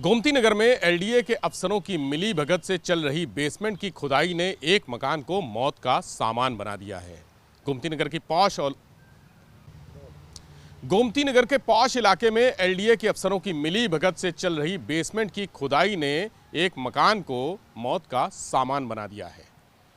गोमती नगर में एलडीए के अफसरों की मिली भगत से चल रही बेसमेंट की खुदाई ने एक मकान को मौत का सामान बना दिया है। गोमती नगर के पॉश इलाके में एलडीए के अफसरों की मिली भगत से चल रही बेसमेंट की खुदाई ने एक मकान को मौत का सामान बना दिया है।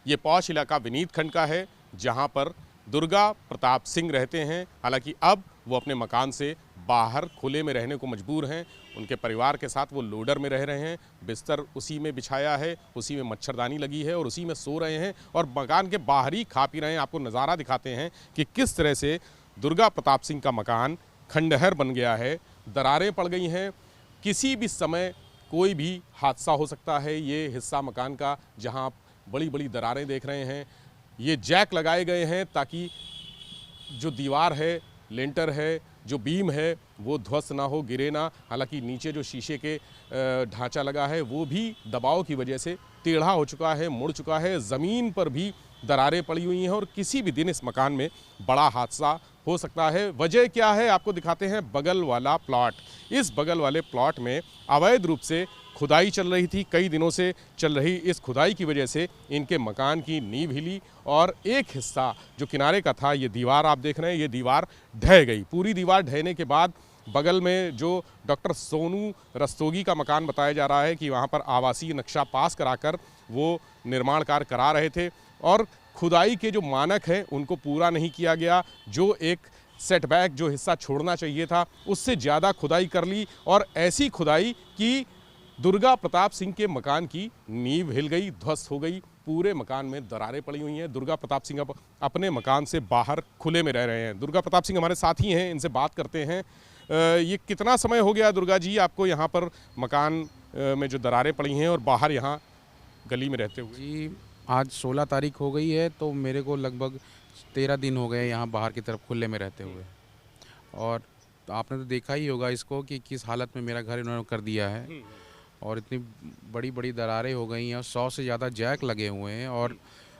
ये पॉश इलाका विनीत खंड का है, जहां पर दुर्गा प्रताप सिंह रहते हैं। हालांकि अब वो अपने मकान से बाहर खुले में रहने को मजबूर हैं। उनके परिवार के साथ वो लोडर में रह रहे हैं, बिस्तर उसी में बिछाया है, उसी में मच्छरदानी लगी है और उसी में सो रहे हैं और मकान के बाहर ही खा पी रहे हैं। आपको नज़ारा दिखाते हैं कि किस तरह से दुर्गा प्रताप सिंह का मकान खंडहर बन गया है। दरारें पड़ गई हैं, किसी भी समय कोई भी हादसा हो सकता है। ये हिस्सा मकान का जहां आप बड़ी बड़ी दरारें देख रहे हैं, ये जैक लगाए गए हैं ताकि जो दीवार है, लेंटर है, जो बीम है वो ध्वस्त ना हो, गिरे ना। हालांकि नीचे जो शीशे के ढांचा लगा है वो भी दबाव की वजह से टेढ़ा हो चुका है, मुड़ चुका है। ज़मीन पर भी दरारें पड़ी हुई हैं और किसी भी दिन इस मकान में बड़ा हादसा हो सकता है। वजह क्या है आपको दिखाते हैं। बगल वाला प्लॉट, इस बगल वाले प्लॉट में अवैध रूप से खुदाई चल रही थी। कई दिनों से चल रही इस खुदाई की वजह से इनके मकान की नींव हिली और एक हिस्सा जो किनारे का था, ये दीवार आप देख रहे हैं, ये दीवार ढह गई। पूरी दीवार ढहने के बाद बगल में जो डॉक्टर सोनू रस्तोगी का मकान बताया जा रहा है कि वहाँ पर आवासीय नक्शा पास कराकर वो निर्माण कार्य करा रहे थे और खुदाई के जो मानक हैं उनको पूरा नहीं किया गया। जो एक सेटबैक जो हिस्सा छोड़ना चाहिए था उससे ज़्यादा खुदाई कर ली और ऐसी खुदाई कि दुर्गा प्रताप सिंह के मकान की नींव हिल गई, ध्वस्त हो गई। पूरे मकान में दरारें पड़ी हुई हैं। दुर्गा प्रताप सिंह अब अपने मकान से बाहर खुले में रह रहे हैं। दुर्गा प्रताप सिंह हमारे साथी हैं, इनसे बात करते हैं। ये कितना समय हो गया दुर्गा जी आपको यहाँ पर मकान में जो दरारें पड़ी हैं और बाहर यहाँ गली में रहते हुए? जी, आज 16 तारीख हो गई है, तो मेरे को लगभग 13 दिन हो गए यहाँ बाहर की तरफ खुले में रहते हुए। और आपने तो देखा ही होगा इसको कि किस हालत में मेरा घर इन्होंने कर दिया है और इतनी बड़ी बड़ी दरारें हो गई हैं और 100 से ज़्यादा जैक लगे हुए हैं।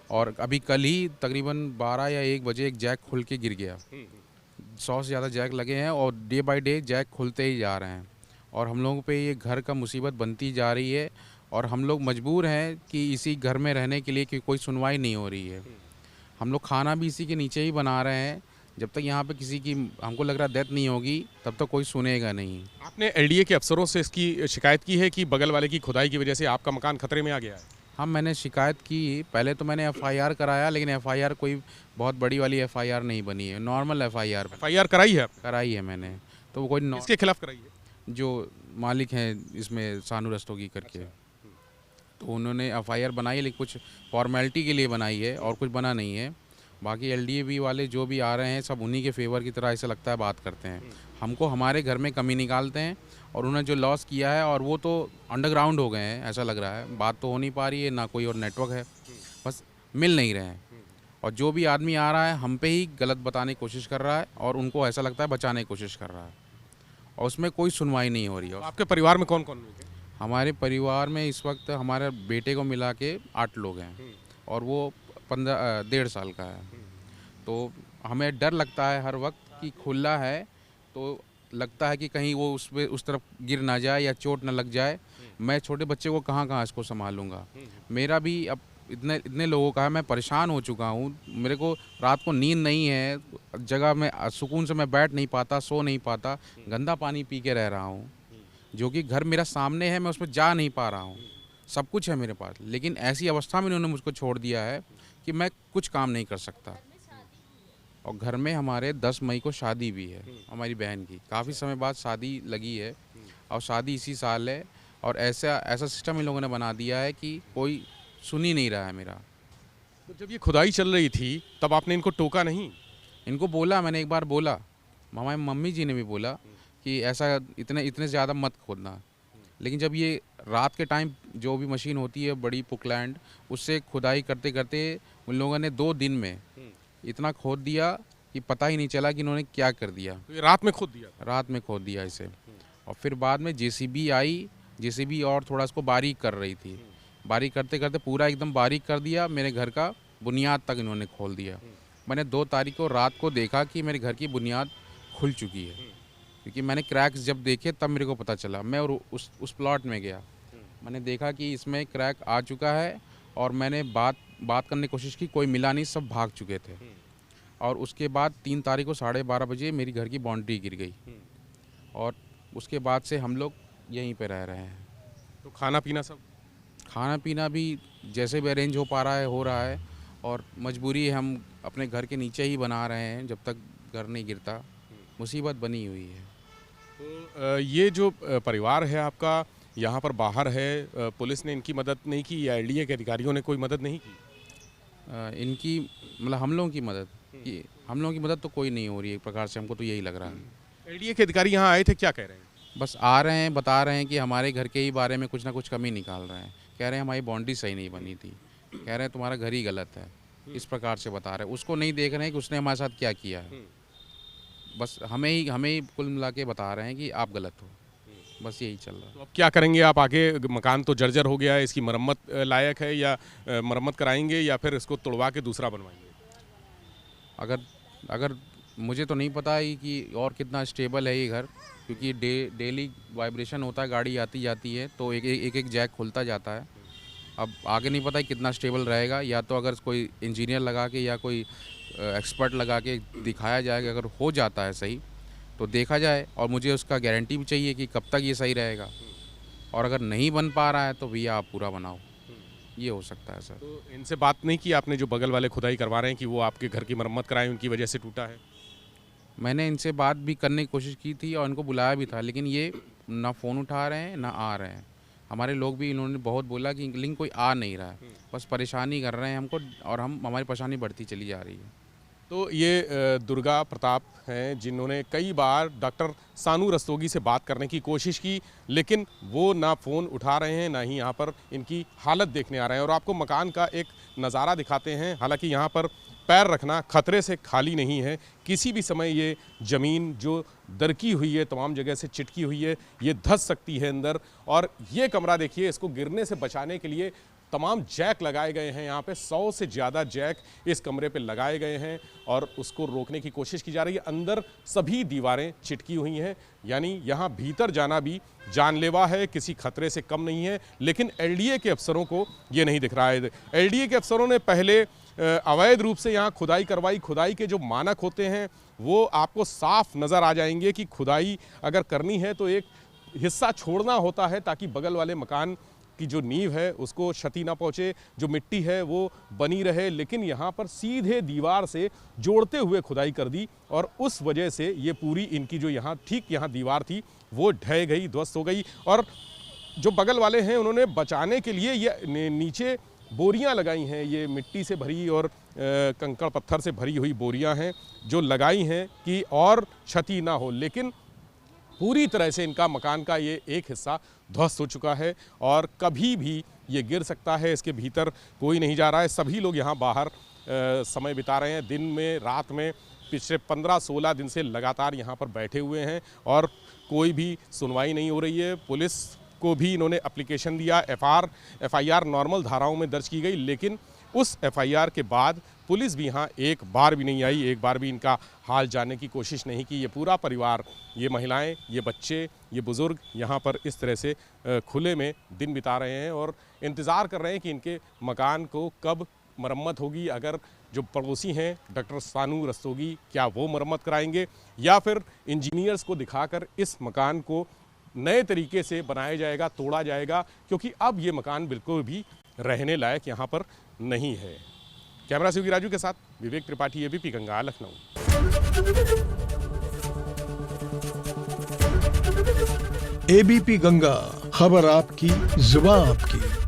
और अभी कल ही तकरीबन 12 या 1 बजे एक जैक खुल के गिर गया। 100 से ज़्यादा जैक लगे हैं और डे बाय डे जैक खुलते ही जा रहे हैं और हम लोगों पे ये घर का मुसीबत बनती जा रही है और हम लोग मजबूर हैं कि इसी घर में रहने के लिए कि कोई सुनवाई नहीं हो रही है। हम लोग खाना भी इसी के नीचे ही बना रहे हैं। जब तक यहाँ पे किसी की हमको लग रहा डेथ नहीं होगी तब तक कोई सुनेगा नहीं। आपने एलडीए के अफसरों से इसकी शिकायत की है कि बगल वाले की खुदाई की वजह से आपका मकान खतरे में आ गया है? हाँ, मैंने शिकायत की। पहले तो मैंने एफआईआर कराया, लेकिन एफआईआर कोई बहुत बड़ी वाली एफआईआर नहीं बनी है, नॉर्मल एफआईआर कराई है आपने? कराई है मैंने। तो वो कोई किसके खिलाफ कराई है? जो मालिक हैं इसमें सानू रस्तोगी करके, तो उन्होंने एफआईआर बनाई है, लेकिन कुछ फॉर्मेलिटी के लिए बनाई है और कुछ बना नहीं है। बाकी एलडीए वाले जो भी आ रहे हैं सब उन्हीं के फेवर की तरह ऐसा लगता है बात करते हैं। हमको हमारे घर में कमी निकालते हैं और उन्होंने जो लॉस किया है और वो तो अंडरग्राउंड हो गए हैं, ऐसा लग रहा है। बात तो हो नहीं पा रही है, ना कोई और नेटवर्क है, बस मिल नहीं रहे हैं। और जो भी आदमी आ रहा है हम पे ही गलत बताने की कोशिश कर रहा है और उनको ऐसा लगता है बचाने की कोशिश कर रहा है और उसमें कोई सुनवाई नहीं हो रही है। आपके परिवार में कौन कौन लोग हैं? हमारे परिवार में इस वक्त हमारे बेटे को मिला के 8 लोग हैं और वो 1.5 साल का है। तो हमें डर लगता है हर वक्त कि खुला है तो लगता है कि कहीं वो उस तरफ गिर ना जाए या चोट ना लग जाए। मैं छोटे बच्चे को कहाँ इसको संभालूंगा। मेरा भी अब इतने लोगों का है, मैं परेशान हो चुका हूँ। मेरे को रात को नींद नहीं है, जगह में सुकून से मैं बैठ नहीं पाता, सो नहीं पाता, गंदा पानी पी के रह रहा हूँ। जो कि घर मेरा सामने है, मैं उसमें जा नहीं पा रहा हूँ। सब कुछ है मेरे पास, लेकिन ऐसी अवस्था में उन्होंने मुझको छोड़ दिया है कि मैं कुछ काम नहीं कर सकता। और घर में हमारे 10 मई को शादी भी है हमारी बहन की। काफ़ी समय बाद शादी लगी है और शादी इसी साल है और ऐसा सिस्टम इन लोगों ने बना दिया है कि कोई सुन ही नहीं रहा है मेरा। तो जब ये खुदाई चल रही थी तब आपने इनको टोका नहीं? इनको बोला, मैंने एक बार बोला, हमारी मम्मी जी ने भी बोला कि ऐसा इतने ज़्यादा मत खोदना। लेकिन जब ये रात के टाइम जो भी मशीन होती है बड़ी पुकलैंड, उससे खुदाई करते करते उन लोगों ने 2 दिन में इतना खोद दिया कि पता ही नहीं चला कि इन्होंने क्या कर दिया। तो ये रात में खोद दिया? रात में खोद दिया इसे। और फिर बाद में जेसीबी आई, जेसीबी और थोड़ा इसको बारीक कर रही थी। बारीक करते करते पूरा एकदम बारीक कर दिया। मेरे घर का बुनियाद तक इन्होंने खोल दिया। मैंने 2 तारीख को रात को देखा कि मेरे घर की बुनियाद खुल चुकी है। क्योंकि मैंने क्रैक्स जब देखे तब मेरे को पता चला। मैं और उस प्लॉट में गया, मैंने देखा कि इसमें क्रैक आ चुका है और मैंने बात करने की कोशिश की, कोई मिला नहीं, सब भाग चुके थे। और उसके बाद 3 तारीख को 12:30 बजे मेरी घर की बाउंड्री गिर गई और उसके बाद से हम लोग यहीं पे रह रहे हैं। तो खाना पीना सब? खाना पीना भी जैसे भी अरेंज हो पा रहा है, हो रहा है, और मजबूरी है, हम अपने घर के नीचे ही बना रहे हैं जब तक घर नहीं गिरता। मुसीबत बनी हुई है। तो ये जो परिवार है आपका यहाँ पर बाहर है, पुलिस ने इनकी मदद नहीं की या एलडीए के अधिकारियों ने कोई मदद नहीं की? इनकी मतलब हम लोगों की मदद तो कोई नहीं हो रही है, एक प्रकार से हमको तो यही लग रहा है। एलडीए के अधिकारी यहाँ आए थे, क्या कह रहे हैं? बस आ रहे हैं, बता रहे हैं कि हमारे घर के ही बारे में कुछ ना कुछ कमी निकाल रहे हैं। कह रहे हैं हमारी बाउंड्री सही नहीं बनी थी, कह रहे हैं तुम्हारा घर ही गलत है, इस प्रकार से बता रहे हैं। उसको नहीं देख रहे हैं कि उसने हमारे साथ क्या किया है। बस हमें ही कुल मिला के बता रहे हैं कि आप गलत हो। बस यही चल रहा है। तो अब क्या करेंगे आप आगे? मकान तो जर्जर हो गया है, इसकी मरम्मत लायक है या मरम्मत कराएंगे या फिर इसको तोड़वा के दूसरा बनवाएंगे? अगर मुझे तो नहीं पता है कि और कितना स्टेबल है ये घर, क्योंकि डेली वाइब्रेशन होता है, गाड़ी आती जाती है तो एक जैक खुलता जाता है। अब आगे नहीं पता है कितना स्टेबल रहेगा, या तो अगर कोई इंजीनियर लगा के या कोई एक्सपर्ट लगा के दिखाया जाए कि अगर हो जाता है सही तो देखा जाए, और मुझे उसका गारंटी भी चाहिए कि कब तक ये सही रहेगा। और अगर नहीं बन पा रहा है तो भैया आप पूरा बनाओ, ये हो सकता है सर। तो इनसे बात नहीं की आपने, जो बगल वाले खुदाई करवा रहे हैं, कि वो आपके घर की मरम्मत कराएं, उनकी वजह से टूटा है? मैंने इनसे बात भी करने की कोशिश की थी और इनको बुलाया भी था, लेकिन ये ना फ़ोन उठा रहे हैं ना आ रहे हैं। हमारे लोग भी इन्होंने बहुत बोला कि लिंक कोई आ नहीं रहा है, बस परेशानी कर रहे हैं हमको, और हमारी परेशानी बढ़ती चली जा रही है। तो ये दुर्गा प्रताप हैं, जिन्होंने कई बार डॉक्टर सानू रस्तोगी से बात करने की कोशिश की, लेकिन वो ना फ़ोन उठा रहे हैं, ना ही यहाँ पर इनकी हालत देखने आ रहे हैं। और आपको मकान का एक नज़ारा दिखाते हैं। हालांकि यहाँ पर पैर रखना खतरे से खाली नहीं है। किसी भी समय ये ज़मीन जो दरकी हुई है, तमाम जगह से चिटकी हुई है, ये धंस सकती है अंदर। और ये कमरा देखिए, इसको गिरने से बचाने के लिए तमाम जैक लगाए गए हैं। यहाँ पे 100 से ज़्यादा जैक इस कमरे पे लगाए गए हैं और उसको रोकने की कोशिश की जा रही है। अंदर सभी दीवारें चिटकी हुई हैं, यानी यहाँ भीतर जाना भी जानलेवा है, किसी खतरे से कम नहीं है। लेकिन एलडीए के अफसरों को ये नहीं दिख रहा है। एलडीए के अफसरों ने पहले अवैध रूप से यहाँ खुदाई करवाई। खुदाई के जो मानक होते हैं वो आपको साफ नज़र आ जाएंगे कि खुदाई अगर करनी है तो एक हिस्सा छोड़ना होता है ताकि बगल वाले मकान की जो नींव है उसको क्षति ना पहुँचे, जो मिट्टी है वो बनी रहे। लेकिन यहाँ पर सीधे दीवार से जोड़ते हुए खुदाई कर दी और उस वजह से ये पूरी इनकी जो यहाँ ठीक यहाँ दीवार थी वो ढह गई, ध्वस्त हो गई। और जो बगल वाले हैं उन्होंने बचाने के लिए ये नीचे बोरियां लगाई हैं, ये मिट्टी से भरी और कंकड़ पत्थर से भरी हुई बोरियां हैं जो लगाई हैं कि और क्षति ना हो। लेकिन पूरी तरह से इनका मकान का ये एक हिस्सा ध्वस्त हो चुका है और कभी भी ये गिर सकता है। इसके भीतर कोई नहीं जा रहा है। सभी लोग यहाँ बाहर समय बिता रहे हैं, दिन में रात में। पिछले 15-16 दिन से लगातार यहाँ पर बैठे हुए हैं और कोई भी सुनवाई नहीं हो रही है। पुलिस को भी इन्होंने एप्लीकेशन दिया, एफआईआर नॉर्मल धाराओं में दर्ज की गई, लेकिन उस एफआईआर के बाद पुलिस भी यहाँ एक बार भी नहीं आई, एक बार भी इनका हाल जानने की कोशिश नहीं की। ये पूरा परिवार, ये महिलाएं, ये बच्चे, ये बुज़ुर्ग यहाँ पर इस तरह से खुले में दिन बिता रहे हैं और इंतज़ार कर रहे हैं कि इनके मकान को कब मरम्मत होगी। अगर जो पड़ोसी हैं डॉक्टर सानू रस्तोगी, क्या वो मरम्मत कराएंगे या फिर इंजीनियर्स को दिखाकर इस मकान को नए तरीके से बनाया जाएगा, तोड़ा जाएगा, क्योंकि अब ये मकान बिल्कुल भी रहने लायक यहाँ पर नहीं है। कैमरा से राजू के साथ विवेक त्रिपाठी, एबीपी गंगा, लखनऊ। एबीपी गंगा, खबर आपकी, जुबान आपकी।